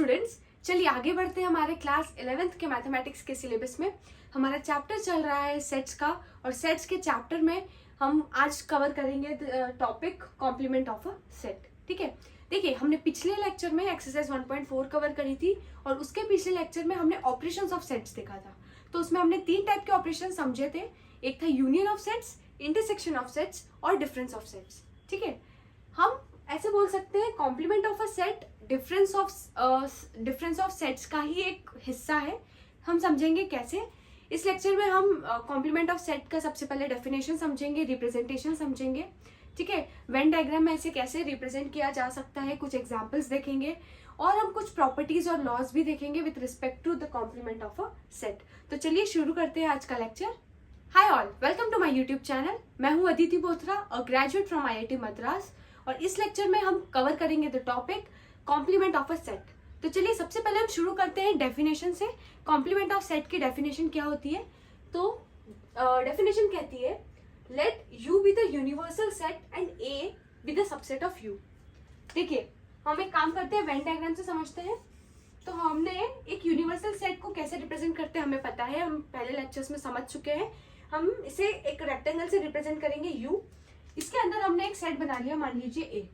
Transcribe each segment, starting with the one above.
Students, चलिए आगे बढ़ते हैं हमारे क्लास 11th के मैथमेटिक्स के सिलेबस में। हमारा चैप्टर चल रहा है सेट्स का, और सेट्स के चैप्टर में हम आज कवर करेंगे topic complement of a set. ठीक है, देखिए हमने पिछले लेक्चर में एक्सरसाइज 1.4 कवर करी थी, और उसके पिछले लेक्चर में हमने ऑपरेशंस ऑफ सेट्स देखा था। तो उसमें हमने 3 टाइप के ऑपरेशन समझे थे। एक था union of sets, intersection of sets और डिफरेंस ऑफ सेट्स। ठीक है, हम ऐसे बोल सकते हैं complement of a set difference of sets का ही एक हिस्सा है। हम समझेंगे कैसे। इस लेक्चर में हम कॉम्प्लीमेंट ऑफ सेट का सबसे पहले डेफिनेशन समझेंगे, रिप्रेजेंटेशन समझेंगे। ठीक है, वेन डायग्राम में इसे कैसे रिप्रेजेंट किया जा सकता है, कुछ एग्जांपल्स देखेंगे, और हम कुछ प्रॉपर्टीज और लॉज भी देखेंगे with respect to the complement of a set. तो चलिए शुरू करते हैं आज का lecture. Hi all, welcome to my YouTube channel. मैं हूं Aditi Bothra, a graduate from IIT Madras, और इस लेक्चर में हम कवर करेंगे the topic complement of a set. तो चलिए सबसे पहले हम शुरू करते हैं डेफिनेशन से। कॉम्प्लीमेंट ऑफ सेट की डेफिनेशन क्या होती है? तो डेफिनेशन कहती है late U be the universal set and A be the subset of you. देखिए हम एक काम करते हैं, वेन डायग्राम से समझते हैं। तो हमने एक यूनिवर्सल सेट को कैसे रिप्रेजेंट करते हैं हमें पता है, हम पहले लेक्चर्स में समझ चुके हैं। हम इसे एक रेक्टेंगल से रिप्रेजेंट करेंगे यू। इसके अंदर हमने एक सेट बना लिया, मान लीजिए ए।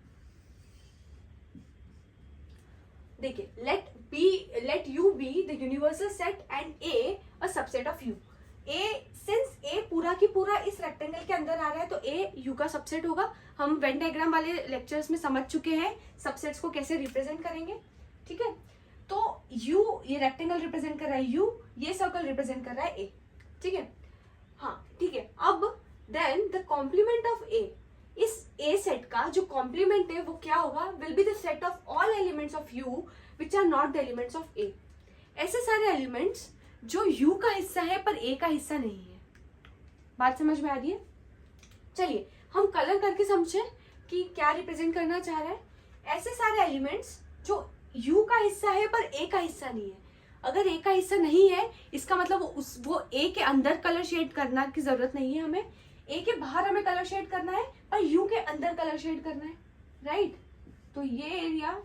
देखिए let U be the universal set and A a subset of U. Since A पूरा की पूरा इस रेक्टेंगल के अंदर आ रहा है, तो ए यू का सबसेट होगा। हम वेन डायग्राम वाले लेक्चर्स में समझ चुके हैं सबसेट्स को कैसे रिप्रेजेंट करेंगे। ठीक है, तो यू ये रेक्टेंगल रिप्रेजेंट कर रहा है यू, ये सर्कल रिप्रेजेंट कर रहा है ए। ठीक है, हाँ ठीक है। अब देन द कॉम्प्लीमेंट ऑफ ए, इस ए सेट का जो कॉम्प्लीमेंट है वो क्या होगा? Will be the set of all elements of U which are not the elements of A. ऐसे सारे एलिमेंट्स जो यू का हिस्सा है पर ए का हिस्सा नहीं है। बात समझ में आ रही है? चलिए हम कलर करके समझे कि क्या रिप्रेजेंट करना चाह रहा है। ऐसे सारे एलिमेंट्स जो यू का हिस्सा है पर ए का हिस्सा नहीं है। अगर ए का हिस्सा नहीं है, इसका मतलब वो ए के अंदर कलर शेड करना की जरूरत नहीं है हमें। ए के बाहर हमें कलर शेड करना है, पर यू के अंदर कलर शेड करना है, राइट? तो ये एरिया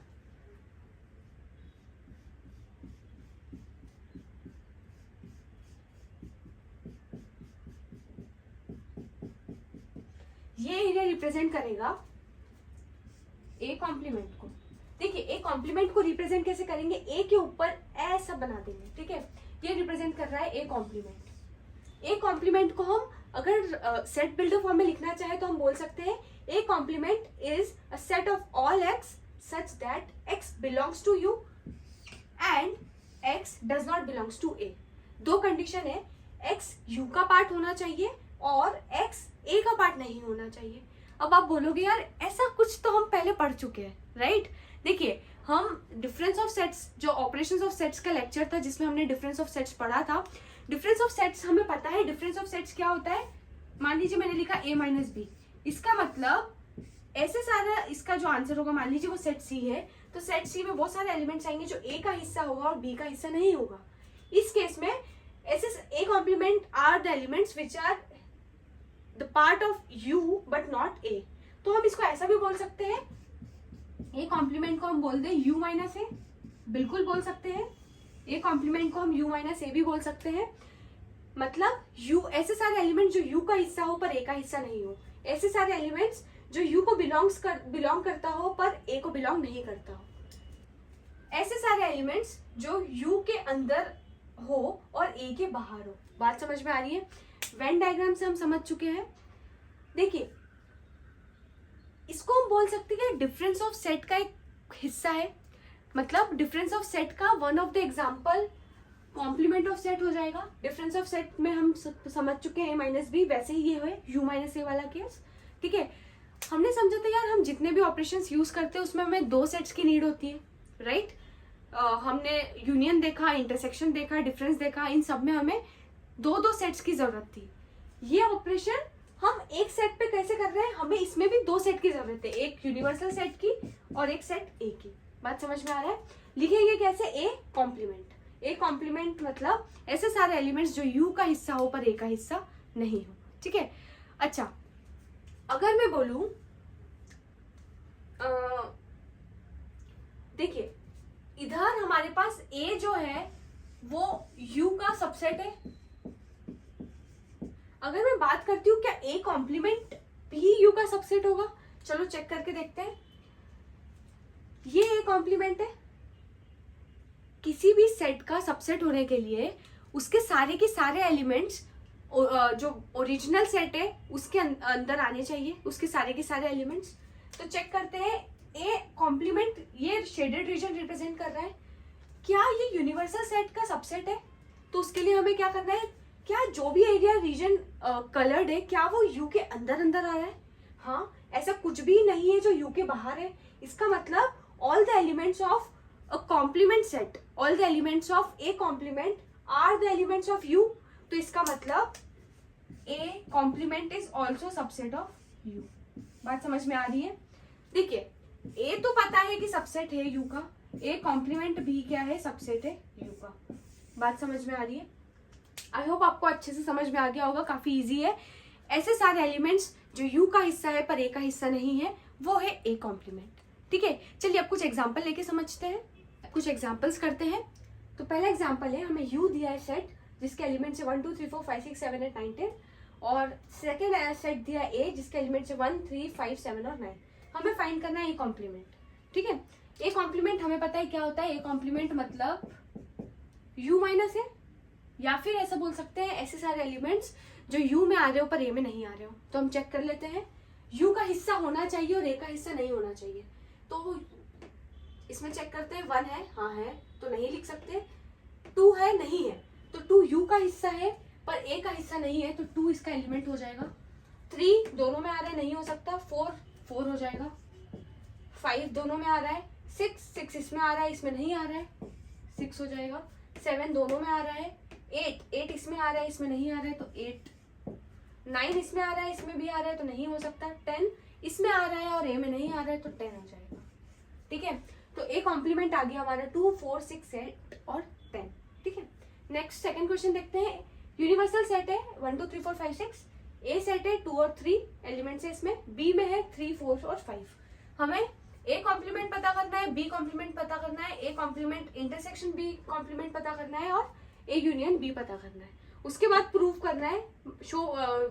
रिप्रेजेंट करेगा ए कॉम्प्लीमेंट को। देखिए ए कॉम्प्लीमेंट को रिप्रेजेंट कैसे करेंगे? ए के ऊपर ऐसा बना देंगे। ठीक है, ये रिप्रेजेंट कर रहा है ए कॉम्प्लीमेंट। ए कॉम्प्लीमेंट को हम अगर सेट बिल्डर फॉर्म में लिखना चाहे तो हम बोल सकते हैं A complement is a set of all X such that X belongs to U and X does not belongs to A. दो कंडीशन है, एक्स यू का पार्ट होना चाहिए और एक्स ए का पार्ट नहीं होना चाहिए। अब आप बोलोगे यार ऐसा कुछ तो हम पहले पढ़ चुके हैं, राइट? देखिए हम डिफरेंस ऑफ सेट्स, जो ऑपरेशंस ऑफ सेट्स का लेक्चर था जिसमें हमने डिफरेंस ऑफ सेट्स पढ़ा था, डिफरेंस ऑफ सेट्स हमें पता है। डिफरेंस ऑफ सेट्स क्या होता है? मान लीजिए मैंने लिखा a माइनस बी, इसका मतलब ऐसे सारा, इसका जो आंसर होगा मान लीजिए वो सेट सी है, तो सेट सी में बहुत सारे एलिमेंट्स आएंगे जो ए का हिस्सा होगा और बी का हिस्सा नहीं होगा। इस केस में ऐसे A complement are the elements which are the part of U but not A. तो हम इसको ऐसा भी बोल सकते हैं, ए कॉम्प्लीमेंट को हम बोल दें यू माइनस ए, बिल्कुल बोल सकते हैं। ए कॉम्प्लीमेंट को हम यू माइनस ए भी बोल सकते हैं। मतलब यू, ऐसे सारे एलिमेंट जो यू का हिस्सा हो पर ए का हिस्सा नहीं हो। ऐसे सारे एलिमेंट्स जो यू को बिलोंग करता हो पर ए को बिलोंग नहीं करता हो। ऐसे सारे एलिमेंट्स जो यू के अंदर हो और ए के बाहर हो। बात समझ में आ रही है? वेन डायग्राम से हम समझ चुके हैं। देखिए इसको हम बोल सकते हैं डिफरेंस ऑफ सेट का एक हिस्सा है। मतलब डिफरेंस ऑफ सेट का one of the example complement of set हो जाएगा। डिफरेंस ऑफ सेट में हम समझ चुके हैं a माइनस बी, वैसे ही ये है u माइनस ए वाला केस। ठीक है, हमने समझा था यार हम जितने भी ऑपरेशंस यूज करते हैं उसमें हमें 2 सेट्स की नीड होती है, राइट? हमने यूनियन देखा, इंटरसेक्शन देखा, डिफरेंस देखा, इन सब में हमें 2 सेट्स की जरूरत थी। ये ऑपरेशन हम एक सेट पे कैसे कर रहे हैं? हमें इसमें भी 2 सेट की जरूरत है, एक यूनिवर्सल सेट की और एक सेट ए की। बात समझ में आ रहा है? लिखेंगे कैसे? A complement. ए कॉम्प्लीमेंट मतलब ऐसे सारे एलिमेंट्स जो यू का हिस्सा हो पर ए का हिस्सा नहीं हो। ठीक है, अच्छा अगर मैं बोलूं, देखिए इधर हमारे पास ए जो है वो यू का सबसेट है। अगर मैं बात करती हूँ क्या ए कॉम्प्लीमेंट भी यू का सबसेट होगा, चलो चेक करके देखते हैं। ये ए कॉम्प्लीमेंट है। किसी भी सेट का सबसेट होने के लिए उसके सारे के सारे एलिमेंट्स जो ओरिजिनल सेट है उसके अंदर आने चाहिए, उसके सारे के सारे एलिमेंट्स। तो चेक करते हैं ए कॉम्प्लीमेंट, ये शेडेड रीजन रिप्रेजेंट कर रहा है, क्या ये यूनिवर्सल सेट का सबसेट है? तो उसके लिए हमें क्या करना है, क्या जो भी एरिया रीजन कलर्ड है क्या वो यू के अंदर अंदर आ रहा है? हाँ, ऐसा कुछ भी नहीं है जो यू के बाहर है। इसका मतलब all the elements of a complement set, all the elements of a complement are the elements of u। तो इसका मतलब a complement is also subset of u। बात समझ में आ रही है? देखिए a तो पता है कि सबसेट है u का, a complement भी क्या है, सबसेट है u का। बात समझ में आ रही है? आई होप आपको अच्छे से समझ में आ गया होगा, काफी इजी है। ऐसे सारे एलिमेंट्स जो u का हिस्सा है पर a का हिस्सा नहीं है वो है a complement। ठीक है, चलिए अब कुछ एग्जाम्पल लेके समझते हैं, कुछ एग्जाम्पल्स करते हैं। तो पहला एग्जाम्पल है, हमें यू दिया है सेट जिसके एलिमेंट है 1 2 3 4 5 6 7 8 9 10, और सेकेंड सेट दिया ए जिसके एलिमेंट है 1 3 5 7 और 9। हमें फाइंड करना है ए कॉम्प्लीमेंट। ठीक है, ए कॉम्प्लीमेंट हमें पता है क्या होता है, ए कॉम्प्लीमेंट मतलब यू माइनस ए, या फिर ऐसा बोल सकते हैं ऐसे सारे एलिमेंट्स जो यू में आ रहे हो पर ए में नहीं आ रहे हो। तो हम चेक कर लेते हैं, यू का हिस्सा होना चाहिए और ए का हिस्सा नहीं होना चाहिए। तो इसमें चेक करते हैं, 1 है, हाँ है तो नहीं लिख सकते, 2 है, नहीं है तो 2 यू का हिस्सा है पर ए का हिस्सा नहीं है तो 2 इसका एलिमेंट हो जाएगा। 3 दोनों में आ रहा है, नहीं हो सकता, 4 हो जाएगा। 5 दोनों में आ रहा है, 6 इसमें आ रहा है, इसमें नहीं आ रहा है, 6 हो जाएगा। 7 दोनों में आ रहा है, 8 इसमें आ रहा है, इसमें नहीं आ रहा है तो 8। 9 इसमें आ रहा है, इसमें भी आ रहा है तो नहीं हो सकता। 10 इसमें आ रहा है और ए में नहीं आ रहा है तो 10 हो जाएगा। ठीक है, तो ए कॉम्प्लीमेंट आ गया हमारा 2 4 6 8 और 10। ठीक है, नेक्स्ट सेकंड क्वेश्चन देखते हैं। यूनिवर्सल सेट है 1 2 3 4 5 6, ए सेट है 2 और 3 एलिमेंट्स है इसमें, बी में है 3 4 और 5। हमें ए कॉम्प्लीमेंट पता करना है, बी कॉम्प्लीमेंट पता करना है, A complement intersection B complement पता करना है और ए यूनियन बी पता करना है। उसके बाद प्रूव करना है,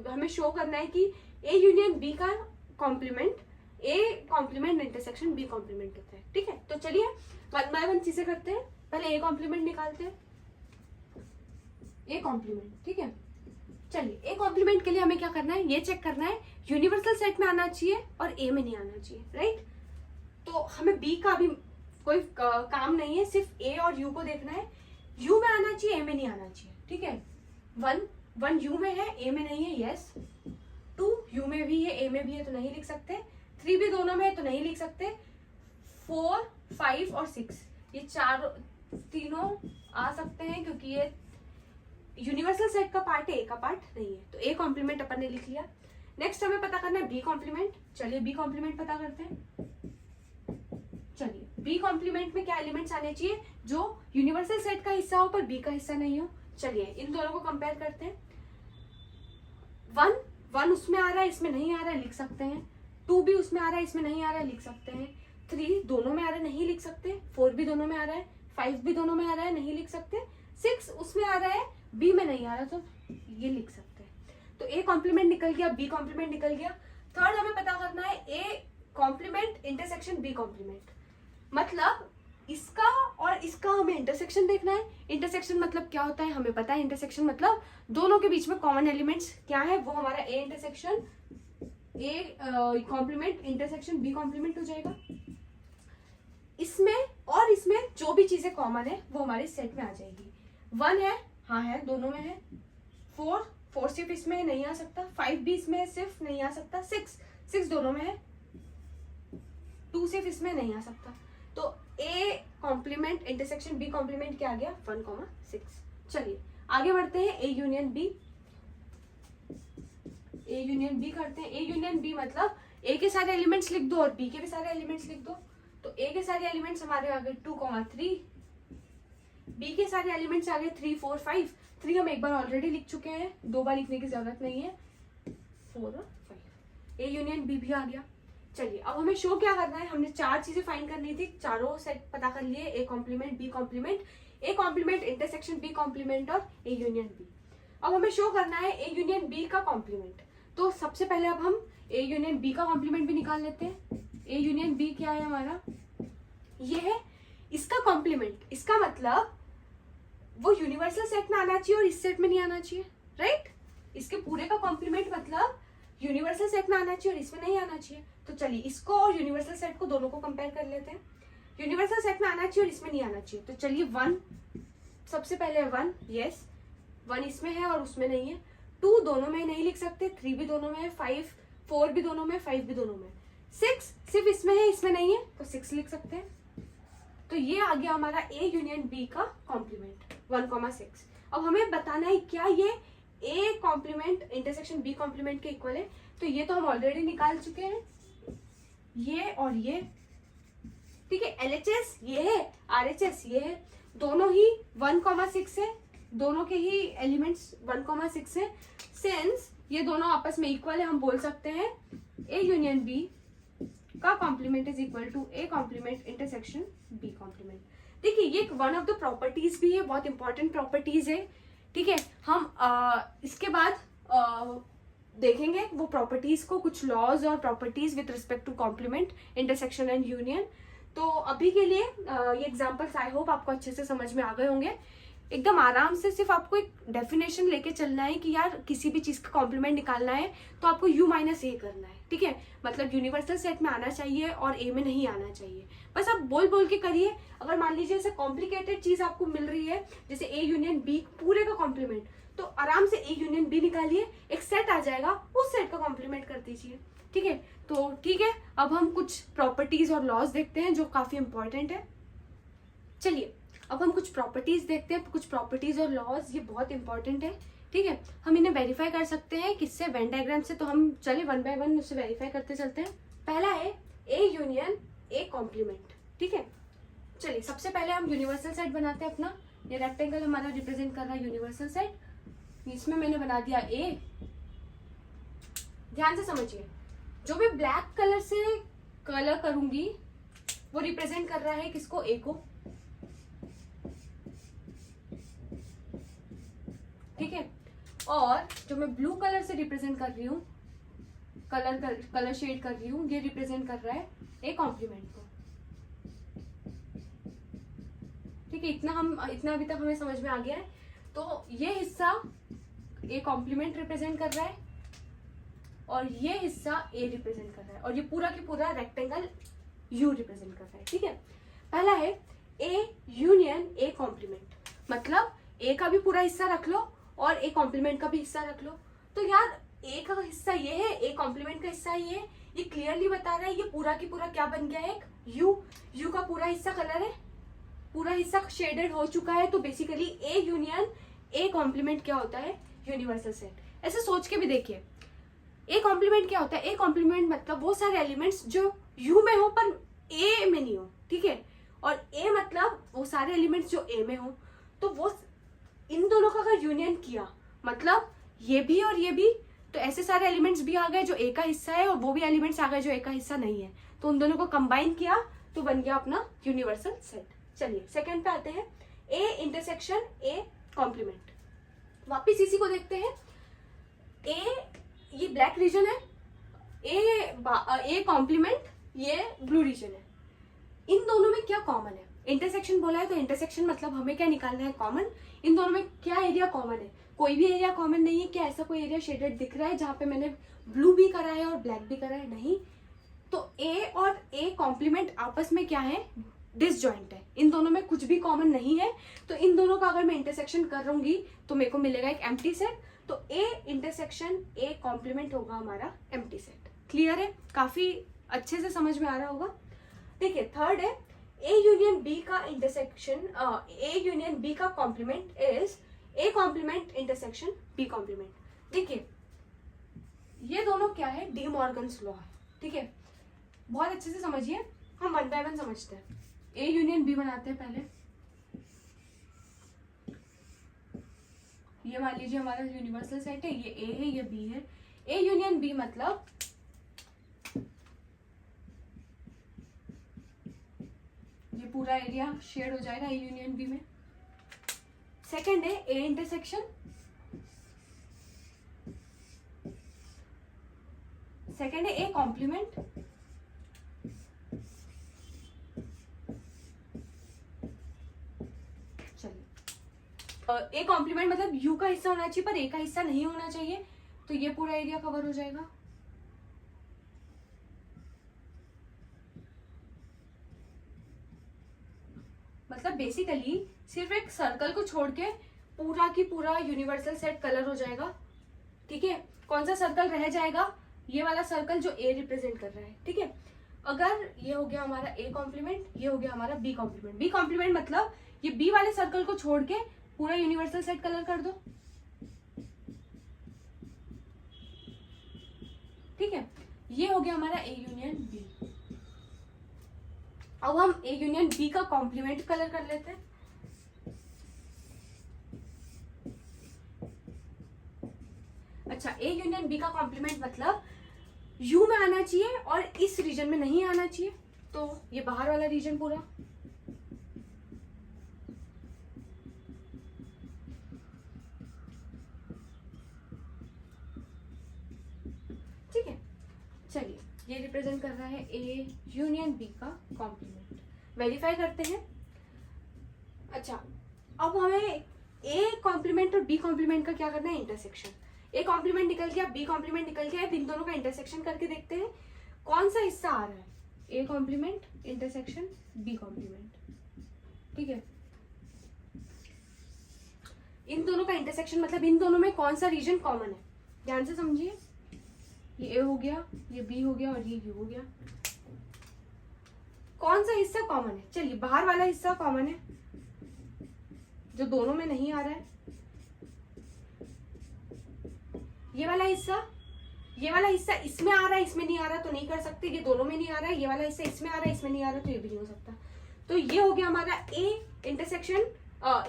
हमें शो करना है कि ए यूनियन बी का complement A complement intersection B complement होता है। ठीक है, तो चलिए 1 बाय 1 चीजें करते हैं। पहले ए कॉम्प्लीमेंट निकालते हैं, ए कॉम्प्लीमेंट। ठीक है, चलिए ए कॉम्प्लीमेंट के लिए हमें क्या करना है, ये चेक करना है यूनिवर्सल सेट में आना चाहिए और ए में नहीं आना चाहिए, राइट। तो हमें बी का भी कोई काम नहीं है, सिर्फ ए और यू को देखना है। यू में आना चाहिए, ए में नहीं आना चाहिए। ठीक है, 1 यू में है, ए में नहीं है, यस। 2 यू में भी है, ए में भी है तो नहीं लिख सकते। 3 भी दोनों में है तो नहीं लिख सकते। 4 5 और 6 ये तीनों आ सकते हैं क्योंकि ये यूनिवर्सल सेट का पार्ट है, ए का पार्ट नहीं है। तो ए कॉम्प्लीमेंट अपन ने लिख लिया। नेक्स्ट हमें पता करना है बी कॉम्प्लीमेंट। चलिए बी कॉम्प्लीमेंट पता करते हैं। चलिए बी कॉम्प्लीमेंट में क्या एलिमेंट्स आने चाहिए जो यूनिवर्सल सेट का हिस्सा हो पर बी का हिस्सा नहीं हो। चलिए इन दोनों को कंपेयर करते हैं। 1 उसमें आ रहा है, इसमें नहीं आ रहा है, लिख सकते हैं। 2 भी उसमें आ रहा है, इसमें नहीं आ रहा है, लिख सकते हैं। 3 दोनों में आ रहा है, नहीं लिख सकते। 4 भी दोनों में आ रहा है, 5 भी दोनों में आ रहा है, नहीं लिख सकते। 6 उसमें आ रहा है, बी में नहीं आ रहा तो ये लिख सकते हैं। तो ए कॉम्प्लीमेंट निकल गया, बी कॉम्प्लीमेंट निकल गया। थर्ड हमें पता करना है A complement intersection B complement, मतलब इसका और इसका हमें इंटरसेक्शन देखना है। इंटरसेक्शन मतलब क्या होता है हमें पता है, इंटरसेक्शन मतलब दोनों के बीच में कॉमन एलिमेंट्स क्या है, वो हमारा A intersection A complement intersection B complement हो जाएगा। इसमें और इसमें जो भी चीजें कॉमन है वो हमारे सेट में आ जाएगी। 1 है, हाँ है, दोनों में है। 4 सिर्फ इसमें नहीं आ सकता। 5 भी इसमें सिर्फ नहीं आ सकता। 6 दोनों में है। 2 सिर्फ इसमें नहीं आ सकता। तो A complement intersection B complement क्या आ गया, 1 6। चलिए आगे बढ़ते हैं। A union B, A union B करते हैं। ए यूनियन बी मतलब ए के सारे एलिमेंट्स लिख दो और बी के भी सारे एलिमेंट्स लिख दो। तो ए के सारे एलिमेंट्स हमारे आ गए 2 3, बी के सारे एलिमेंट्स आ गए 3 4 5। 3 हम एक बार ऑलरेडी लिख चुके हैं, 2 बार लिखने की जरूरत नहीं है। 4 और 5। ए यूनियन बी भी आ गया। चलिए अब हमें शो क्या करना है, हमने 4 चीजें फाइंड करनी थी, चारों सेट पता कर लिए, A complement, B complement, A complement intersection B complement और ए यूनियन बी। अब हमें शो करना है ए यूनियन बी का कॉम्प्लीमेंट। तो सबसे पहले अब हम ए यूनियन बी का कॉम्प्लीमेंट भी निकाल लेते हैं। ए यूनियन बी क्या है हमारा, ये है इसका कॉम्प्लीमेंट। इसका मतलब वो यूनिवर्सल सेट में आना चाहिए और इस सेट में नहीं आना चाहिए, राइट। इसके पूरे का कॉम्प्लीमेंट मतलब यूनिवर्सल सेट में आना चाहिए और इसमें नहीं आना चाहिए। तो चलिए इसको और यूनिवर्सल सेट को दोनों को कंपेयर कर लेते हैं। यूनिवर्सल सेट में आना चाहिए और इसमें नहीं आना चाहिए, तो चलिए 1 सबसे पहले 1, यस 1 इसमें है और उसमें नहीं है। 2 दोनों में नहीं लिख सकते, 3 भी दोनों में है, 5 4 भी दोनों में, 5 भी दोनों में, 6 सिर्फ इसमें है इसमें नहीं है, तो 6 लिख सकते हैं। तो ये आ गया हमारा ए यूनियन बी का कॉम्प्लीमेंट 1,6। अब हमें बताना है क्या ये A complement intersection B complement के इक्वल है। तो ये तो हम ऑलरेडी निकाल चुके हैं, ये और ये, ठीक है। LHS ये है, RHS ये है, दोनों ही 1,6 है, दोनों के ही एलिमेंट्स 1,6 है। सिंस ये दोनों आपस में इक्वल है, हम बोल सकते हैं ए यूनियन बी का complement is equal to A complement intersection B complement. देखिए ये वन ऑफ द प्रॉपर्टीज भी है, बहुत इंपॉर्टेंट प्रॉपर्टीज है, ठीक है। हम इसके बाद देखेंगे वो प्रॉपर्टीज को, कुछ लॉज और properties with respect to complement intersection and union. तो अभी के लिए ये एग्जांपल्स आई होप आपको अच्छे से समझ में आ गए होंगे। एकदम आराम से सिर्फ आपको एक डेफिनेशन लेके चलना है कि यार किसी भी चीज का कॉम्प्लीमेंट निकालना है तो आपको u माइनस ए करना है, ठीक है। मतलब यूनिवर्सल सेट में आना चाहिए और ए में नहीं आना चाहिए, बस आप बोल बोल के करिए। अगर मान लीजिए ऐसे कॉम्प्लिकेटेड चीज आपको मिल रही है जैसे ए यूनियन बी पूरे का कॉम्प्लीमेंट, तो आराम से ए यूनियन बी निकालिए, एक सेट आ जाएगा, उस सेट का कॉम्प्लीमेंट कर दीजिए, ठीक है। तो ठीक है, अब हम कुछ प्रॉपर्टीज और लॉज देखते हैं जो काफी इंपॉर्टेंट है। चलिए अब हम कुछ प्रॉपर्टीज देखते हैं, कुछ प्रॉपर्टीज और लॉज, ये बहुत इंपॉर्टेंट है, ठीक है। हम इन्हें वेरीफाई कर सकते हैं किससे, वेन डायग्राम से। तो हम चले 1 बाय 1 उसे वेरीफाई करते चलते हैं। पहला है ए यूनियन ए कॉम्प्लीमेंट, ठीक है। चलिए सबसे पहले हम यूनिवर्सल सेट बनाते हैं अपना। ये रेक्टेंगल हमारा रिप्रेजेंट कर रहा है यूनिवर्सल सेट, इसमें मैंने बना दिया ए। ध्यान से समझिए, जो भी ब्लैक कलर से कलर करूंगी वो रिप्रेजेंट कर रहा है किसको, ए को, ठीक है। और जो मैं ब्लू कलर से रिप्रेजेंट कर रही हूँ, कलर शेड कर रही हूँ, ये रिप्रेजेंट कर रहा है ए कॉम्प्लीमेंट को, ठीक है। इतना अभी तक हमें समझ में आ गया है। तो ये हिस्सा ए कॉम्प्लीमेंट रिप्रेजेंट कर रहा है और ये हिस्सा ए रिप्रेजेंट कर रहा है और ये पूरा की पूरा रेक्टेंगल यू रिप्रेजेंट कर रहा है, ठीक है। पहला है ए यूनियन ए कॉम्प्लीमेंट, मतलब ए का भी पूरा हिस्सा रख लो और ए कॉम्प्लीमेंट का भी हिस्सा रख लो। तो यार ए का हिस्सा ये है, ए कॉम्प्लीमेंट का हिस्सा ये क्लियरली बता रहा है ये पूरा की पूरा क्या बन गया है, एक यू का पूरा हिस्सा कलर है, पूरा हिस्सा शेडेड हो चुका है। तो basically A union A complement क्या होता है, यूनिवर्सल सेट। ऐसे सोच के भी देखिए, ए कॉम्प्लीमेंट क्या होता है, ए कॉम्प्लीमेंट मतलब वो सारे एलिमेंट्स जो यू में हो पर ए में नहीं हो, ठीक है। और ए मतलब वो सारे एलिमेंट्स जो ए में हो, तो वो इन दोनों का अगर यूनियन किया मतलब ये भी और ये भी, तो ऐसे सारे एलिमेंट्स भी आ गए जो ए का हिस्सा है और वो भी एलिमेंट्स आ गए जो ए का हिस्सा नहीं है, तो उन दोनों को कंबाइन किया तो बन गया अपना यूनिवर्सल सेट। चलिए सेकंड पे आते हैं, ए इंटरसेक्शन ए कॉम्प्लीमेंट। वापिस इसी को देखते हैं। ए ये ब्लैक रीजन है, ए कॉम्प्लीमेंट ये ब्लू रीजन है। इन दोनों में क्या कॉमन है, इंटरसेक्शन बोला है तो इंटरसेक्शन मतलब हमें क्या निकालना है, कॉमन। इन दोनों में क्या एरिया कॉमन है, कोई भी एरिया कॉमन नहीं है। क्या ऐसा कोई एरिया शेडेड दिख रहा है जहां पे मैंने ब्लू भी करा है और ब्लैक भी करा है, नहीं। तो ए और ए कॉम्प्लीमेंट आपस में क्या है, डिसजॉइंट है, इन दोनों में कुछ भी कॉमन नहीं है। तो इन दोनों का अगर मैं इंटरसेक्शन करूंगी तो मेरे को मिलेगा एक एम्प्टी सेट। तो ए इंटरसेक्शन ए कॉम्प्लीमेंट होगा हमारा एम्प्टी सेट। क्लियर है, काफी अच्छे से समझ में आ रहा होगा। देखिए थर्ड है ए यूनियन बी का इंटरसेक्शन, ए यूनियन बी का complement is A complement intersection B complement. देखिए ये दोनों क्या है, डी मॉर्गन्स लॉ है, ठीक है। बहुत अच्छे से समझिए, हम 1 बाय 1 समझते हैं। ए यूनियन बी बनाते हैं पहले। ये मान लीजिए हमारा यूनिवर्सल सेट है, ये ए है ये बी है। ए यूनियन बी मतलब पूरा एरिया शेड हो जाएगा ए यूनियन बी में। सेकंड है ए इंटरसेक्शन, सेकंड है ए कॉम्प्लीमेंट, चलिए ए कॉम्प्लीमेंट मतलब यू का हिस्सा होना चाहिए पर ए का हिस्सा नहीं होना चाहिए, तो ये पूरा एरिया कवर हो जाएगा। मतलब बेसिकली सिर्फ एक सर्कल को छोड़ के पूरा की पूरा यूनिवर्सल सेट कलर हो जाएगा। ठीक है, कौन सा सर्कल रह जाएगा, ये वाला सर्कल जो ए रिप्रेजेंट कर रहा है। ठीक है, अगर ये हो गया हमारा ए कॉम्प्लीमेंट, ये हो गया हमारा बी कॉम्प्लीमेंट। बी कॉम्प्लीमेंट मतलब ये बी वाले सर्कल को छोड़ के पूरा यूनिवर्सल सेट कलर कर दो। ठीक है, ये हो गया हमारा ए यूनियन बी। अब हम ए यूनियन बी का कॉम्प्लीमेंट कलर कर लेते हैं। अच्छा, ए यूनियन बी का कॉम्प्लीमेंट मतलब यू में आना चाहिए और इस रीजन में नहीं आना चाहिए, तो ये बाहर वाला रीजन पूरा। ठीक है, चलिए ये रिप्रेजेंट कर रहा है ए यूनियन बी का कॉम्प्लीमेंट। वेरीफाई करते हैं। अच्छा, अब हमें ए कॉम्प्लीमेंट और बी कॉम्प्लीमेंट का क्या करना है, इंटरसेक्शन। ए कॉम्प्लीमेंट निकल गया, बी कॉम्प्लीमेंट निकल गया, इन दोनों का इंटरसेक्शन करके देखते हैं कौन सा हिस्सा आ रहा है। A complement intersection B complement. ठीक है, इन दोनों का इंटरसेक्शन मतलब इन दोनों में कौन सा रीजन कॉमन है, ध्यान से समझिए। ये ए हो गया, ये बी हो गया और ये यू हो गया। कौन सा हिस्सा कॉमन है, चलिए बाहर वाला हिस्सा कॉमन है जो दोनों में नहीं आ रहा है। ये वाला हिस्सा इसमें आ रहा है, इसमें नहीं आ रहा तो नहीं कर सकते। ये दोनों में नहीं आ रहा है, ये वाला हिस्सा इसमें आ रहा है, इसमें नहीं आ रहा तो ये भी नहीं हो सकता। तो ये हो गया हमारा A intersection,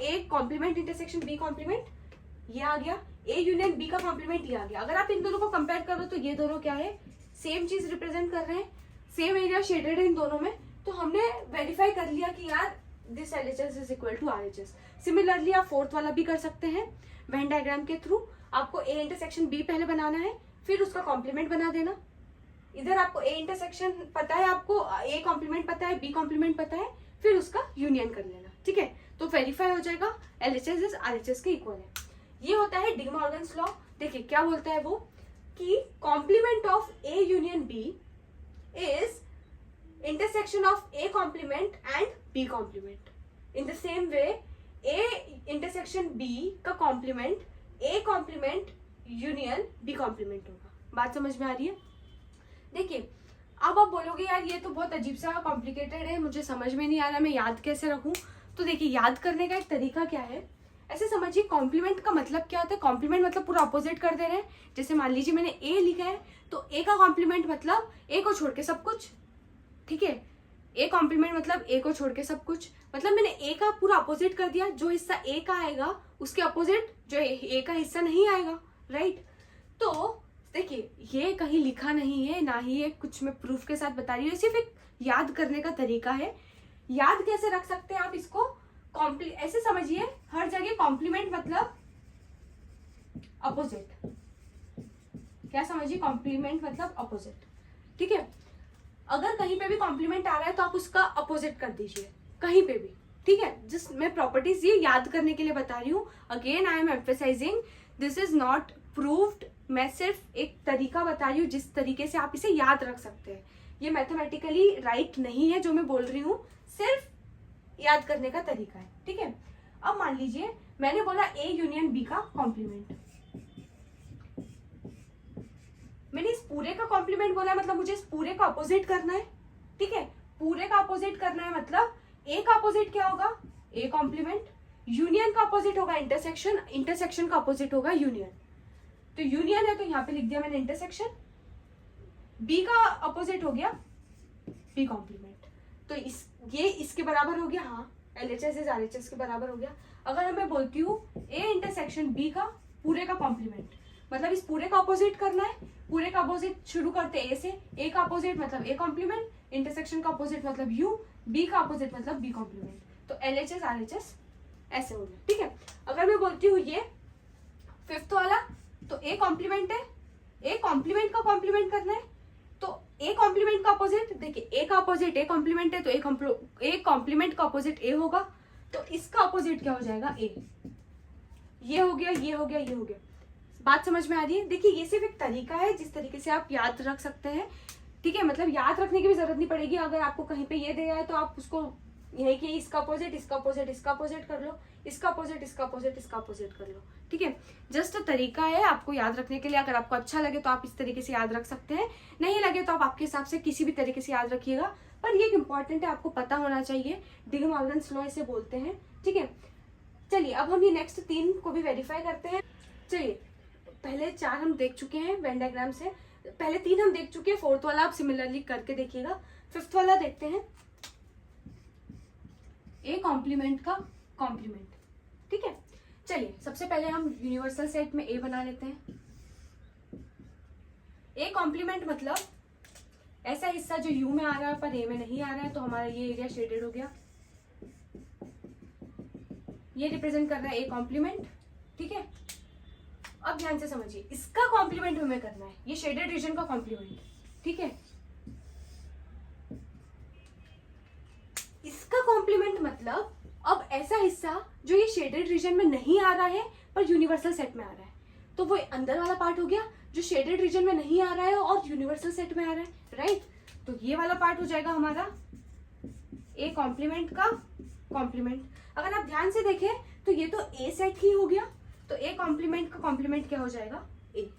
A complement intersection B complement, ये आ गया। ए यूनियन बी का कॉम्प्लीमेंट ये आ गया। अगर आप इन दोनों को कंपेयर करो तो ये दोनों क्या है, सेम चीज रिप्रेजेंट कर रहे हैं, सेम एरिया शेडेड है इन दोनों में। तो हमने वेरीफाई कर लिया कि यार this LHS is equal to RHS। Similarly आप फोर्थ वाला भी कर सकते हैं वेन डायग्राम के थ्रू। आपको ए इंटरसेक्शन बी पहले बनाना है, फिर उसका कॉम्प्लीमेंट बना देना। इधर आपको ए इंटरसेक्शन पता है, आपको ए कॉम्प्लीमेंट पता है, बी कॉम्प्लीमेंट पता है, फिर उसका यूनियन कर लेना। ठीक है, तो वेरीफाई हो जाएगा LHS इज RHS के इक्वल है। ये होता है डी मॉर्गन्स लॉ। देखिए क्या बोलता है वो, कि complement of A union B is intersection of A complement and B complement. In the same way, A intersection B का complement A complement union B complement होगा। बात समझ में आ रही है? देखिए, अब आप बोलोगे यार ये तो बहुत अजीब सा कॉम्प्लिकेटेड है, मुझे समझ में नहीं आ रहा, मैं याद कैसे रखूं। तो देखिए, याद करने का एक तरीका क्या है, ऐसे समझिए कॉम्प्लीमेंट का मतलब क्या होता है। कॉम्प्लीमेंट मतलब पूरा अपोजिट कर दे रहे हैं। जैसे मान लीजिए मैंने ए लिखा है, तो ए का कॉम्प्लीमेंट मतलब ए को छोड़ के सब कुछ। ठीक है, ए कॉम्प्लीमेंट मतलब ए को छोड़ के सब कुछ, मतलब मैंने ए का पूरा अपोजिट कर दिया। जो हिस्सा ए का आएगा उसके अपोजिट जो ए का हिस्सा नहीं आएगा, राइट। तो देखिए, ये कहीं लिखा नहीं है, ना ही ये कुछ मैं प्रूफ के साथ बता रही हूँ, सिर्फ एक याद करने का तरीका है। याद कैसे रख सकते हैं आप इसको, ऐसे समझिए, हर जगह कॉम्प्लीमेंट मतलब अपोजिट। क्या समझिए, कॉम्प्लीमेंट मतलब अपोजिट। ठीक है, अगर कहीं पे भी कॉम्प्लीमेंट आ रहा है तो आप उसका अपोजिट कर दीजिए कहीं पे भी। ठीक है, जिस मैं प्रॉपर्टीज ये याद करने के लिए बता रही हूँ। Again I am emphasizing this is not proved, मैं सिर्फ एक तरीका बता रही हूँ जिस तरीके से आप इसे याद रख सकते हैं। ये मैथमेटिकली राइट नहीं है जो मैं बोल रही हूँ, सिर्फ याद करने का तरीका है। ठीक है, अब मान लीजिए मैंने बोला ए यूनियन बी का कॉम्प्लीमेंट, मैंने इस पूरे का कॉम्प्लीमेंट बोला, मतलब मुझे इस पूरे का अपोजिट करना है। ठीक है, पूरे का अपोजिट करना है मतलब ए का अपोजिट क्या होगा, ए कॉम्प्लीमेंट। यूनियन का अपोजिट होगा इंटरसेक्शन, इंटरसेक्शन का अपोजिट होगा यूनियन। तो यूनियन है तो यहाँ पे लिख दिया मैंने इंटरसेक्शन। बी का अपोजिट हो गया बी कॉम्प्लीमेंट, तो ये इसके बराबर हो गया। हाँ, LHS इज RHS के बराबर हो गया। अगर मैं बोलती हूँ ए इंटरसेक्शन बी का पूरे का कॉम्प्लीमेंट, मतलब इस पूरे का अपोजिट करना है। पूरे का अपोजिट शुरू करते ए से, ए का अपोजिट मतलब ए कॉम्प्लीमेंट, इंटरसेक्शन का अपोजिट मतलब यू, बी का अपोजिट मतलब बी कॉम्प्लीमेंट, तो LHS RHS ऐसे हो गया, ठीक है। अगर मैं बोलती हूँ ये फिफ्थ वाला, तो ए कॉम्प्लीमेंट है, ए कॉम्प्लीमेंट का कॉम्प्लीमेंट करना है, तो ए कॉम्प्लीमेंट का अपोजिट, देखिए ए का अपोजिट ए कॉम्प्लीमेंट है, तो ए कॉम्प्लीमेंट का अपोजिट ए होगा, तो इसका अपोजिट क्या हो जाएगा, ए। ये हो गया, ये हो गया, ये हो गया। बात समझ में आ रही है? देखिए ये सिर्फ एक तरीका है जिस तरीके से आप याद रख सकते हैं, ठीक है। मतलब याद रखने की भी जरूरत नहीं पड़ेगी, अगर आपको कहीं पे ये दिया है तो आप उसको यही कि इसका अपोजिट इसका अपोजिट इसका अपोजिट कर लो, इसका अपोजिट इसका अपोजिट इसका अपोजिट कर लो, ठीक है। जस्ट तरीका है आपको याद रखने के लिए। अगर आपको अच्छा लगे तो आप इस तरीके से याद रख सकते हैं, नहीं लगे तो आप आपके हिसाब से किसी भी तरीके से याद रखिएगा, पर ये इंपॉर्टेंट है, आपको पता होना चाहिए। डी मॉर्गन्स लॉ इसे बोलते हैं, ठीक है। चलिए अब हम ये नेक्स्ट 3 को भी वेरीफाई करते हैं। चलिए पहले 4 हम देख चुके हैं वेन डायग्राम से, पहले 3 हम देख चुके हैं, 4th वाला आप सिमिलरली करके देखिएगा। 5th वाला देखते हैं, ए कॉम्प्लीमेंट का कॉम्प्लीमेंट, ठीक है। चलिए सबसे पहले हम यूनिवर्सल सेट में ए बना लेते हैं। ए कॉम्प्लीमेंट मतलब ऐसा हिस्सा जो यू में आ रहा है पर ए में नहीं आ रहा है, तो हमारा ये एरिया शेडेड हो गया, ये रिप्रेजेंट कर रहा है ए कॉम्प्लीमेंट, ठीक है। अब ध्यान से समझिए, इसका कॉम्प्लीमेंट हमें करना है, ये शेडेड रीजन का कॉम्प्लीमेंट, ठीक है। इसका कॉम्प्लीमेंट मतलब अब ऐसा हिस्सा जो ये शेडेड रीजन में नहीं आ रहा है पर यूनिवर्सल सेट में आ रहा है, तो वो अंदर वाला पार्ट हो गया जो शेडेड रीजन में नहीं आ रहा है और यूनिवर्सल सेट में आ रहा है, राइट। तो ये वाला पार्ट हो जाएगा हमारा ए कॉम्प्लीमेंट का कॉम्प्लीमेंट। अगर आप ध्यान से देखें तो ये तो ए सेट ही हो गया, तो ए कॉम्प्लीमेंट का कॉम्प्लीमेंट क्या हो जाएगा, ए,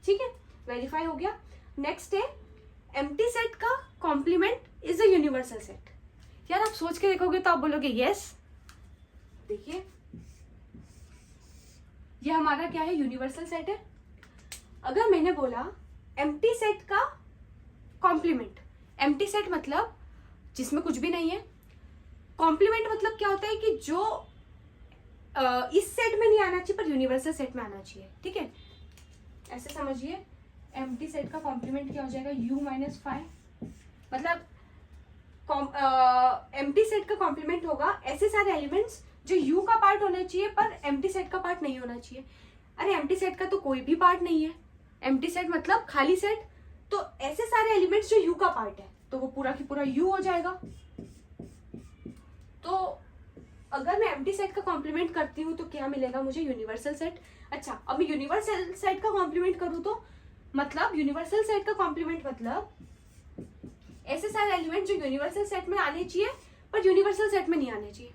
ठीक है। वेरीफाई हो गया। नेक्स्ट है एम्प्टी सेट का complement is a universal set. यार आप सोच के देखोगे तो आप बोलोगे यस, देखिए ये हमारा क्या है, यूनिवर्सल सेट है। अगर मैंने बोला एम्प्टी सेट का कॉम्प्लीमेंट, एम्प्टी सेट मतलब जिसमें कुछ भी नहीं है, कॉम्प्लीमेंट मतलब क्या होता है कि जो इस सेट में नहीं आना चाहिए पर यूनिवर्सल सेट में आना चाहिए, ठीक है। ऐसे समझिए, एम्प्टी सेट का कॉम्प्लीमेंट क्या हो जाएगा, u माइनस 5, मतलब एम्प्टी सेट का कॉम्प्लीमेंट होगा ऐसे सारे एलिमेंट्स जो u का पार्ट होना चाहिए पर एम्प्टी सेट का पार्ट नहीं होना चाहिए। अरे एम्प्टी सेट का तो कोई भी पार्ट नहीं है, एम्प्टी सेट मतलब खाली सेट, तो ऐसे सारे एलिमेंट्स जो u का पार्ट है तो वो पूरा की पूरा u हो जाएगा। तो अगर मैं एम्प्टी सेट का कॉम्प्लीमेंट करती हूँ तो क्या मिलेगा मुझे, यूनिवर्सल सेट। अच्छा अब मैं यूनिवर्सल सेट का कॉम्प्लीमेंट करूँ तो मतलब यूनिवर्सल सेट का कॉम्प्लीमेंट मतलब ऐसे सारे एलिमेंट जो यूनिवर्सल सेट में आने चाहिए पर यूनिवर्सल सेट में नहीं आने चाहिए,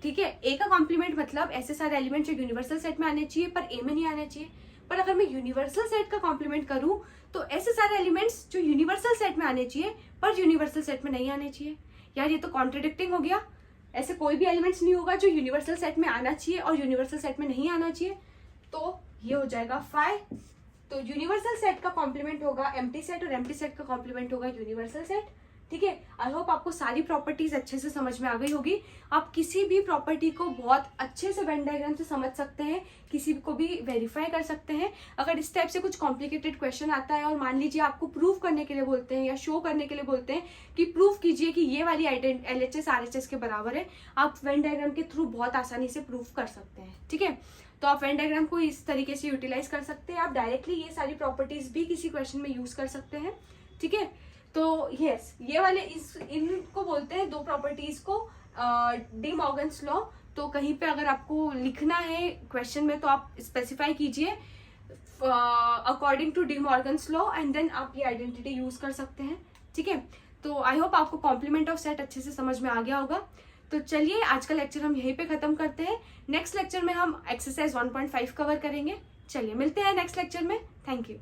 ठीक है। ए का कॉम्प्लीमेंट मतलब ऐसे सारे एलिमेंट जो यूनिवर्सल सेट में आने चाहिए पर ए में नहीं आने चाहिए। पर अगर मैं यूनिवर्सल सेट का कॉम्प्लीमेंट करूं तो ऐसे सारे एलिमेंट्स जो यूनिवर्सल सेट में आने चाहिए पर यूनिवर्सल सेट में नहीं आने चाहिए। यार ये तो कॉन्ट्रडिक्टिंग हो गया, ऐसे कोई भी एलिमेंट्स नहीं होगा जो यूनिवर्सल सेट में आना चाहिए और यूनिवर्सल सेट में नहीं आना चाहिए, तो ये हो जाएगा 5। तो यूनिवर्सल सेट का कॉम्प्लीमेंट होगा एम्प्टी सेट और एम्प्टी सेट का कॉम्प्लीमेंट होगा यूनिवर्सल सेट, ठीक है। आई होप आपको सारी प्रॉपर्टीज अच्छे से समझ में आ गई होगी। आप किसी भी प्रॉपर्टी को बहुत अच्छे से वेन डायग्राम से समझ सकते हैं, किसी को भी वेरीफाई कर सकते हैं। अगर इस टाइप से कुछ कॉम्प्लिकेटेड क्वेश्चन आता है और मान लीजिए आपको प्रूव करने के लिए बोलते हैं या शो करने के लिए बोलते हैं कि प्रूव कीजिए कि ये वाली LHS RHS के बराबर है, आप वेन डायग्राम के थ्रू बहुत आसानी से प्रूव कर सकते हैं, ठीक है। तो आप वेन डायग्राम को इस तरीके से यूटिलाइज कर सकते हैं। आप डायरेक्टली ये सारी प्रॉपर्टीज भी किसी क्वेश्चन में यूज कर सकते हैं, ठीक है। तो यस, ये वाले इनको बोलते हैं 2 प्रॉपर्टीज को डी मॉर्गन्स लॉ। तो कहीं पे अगर आपको लिखना है क्वेश्चन में तो आप स्पेसिफाई कीजिए according to De Morgan's law and then आप ये आइडेंटिटी यूज कर सकते हैं, ठीक है। तो आई होप आपको कॉम्प्लीमेंट ऑफ सेट अच्छे से समझ में आ गया होगा। तो चलिए आज का लेक्चर हम यहीं पे खत्म करते हैं। नेक्स्ट लेक्चर में हम एक्सरसाइज 1.5 कवर करेंगे। चलिए मिलते हैं नेक्स्ट लेक्चर में। Thank you.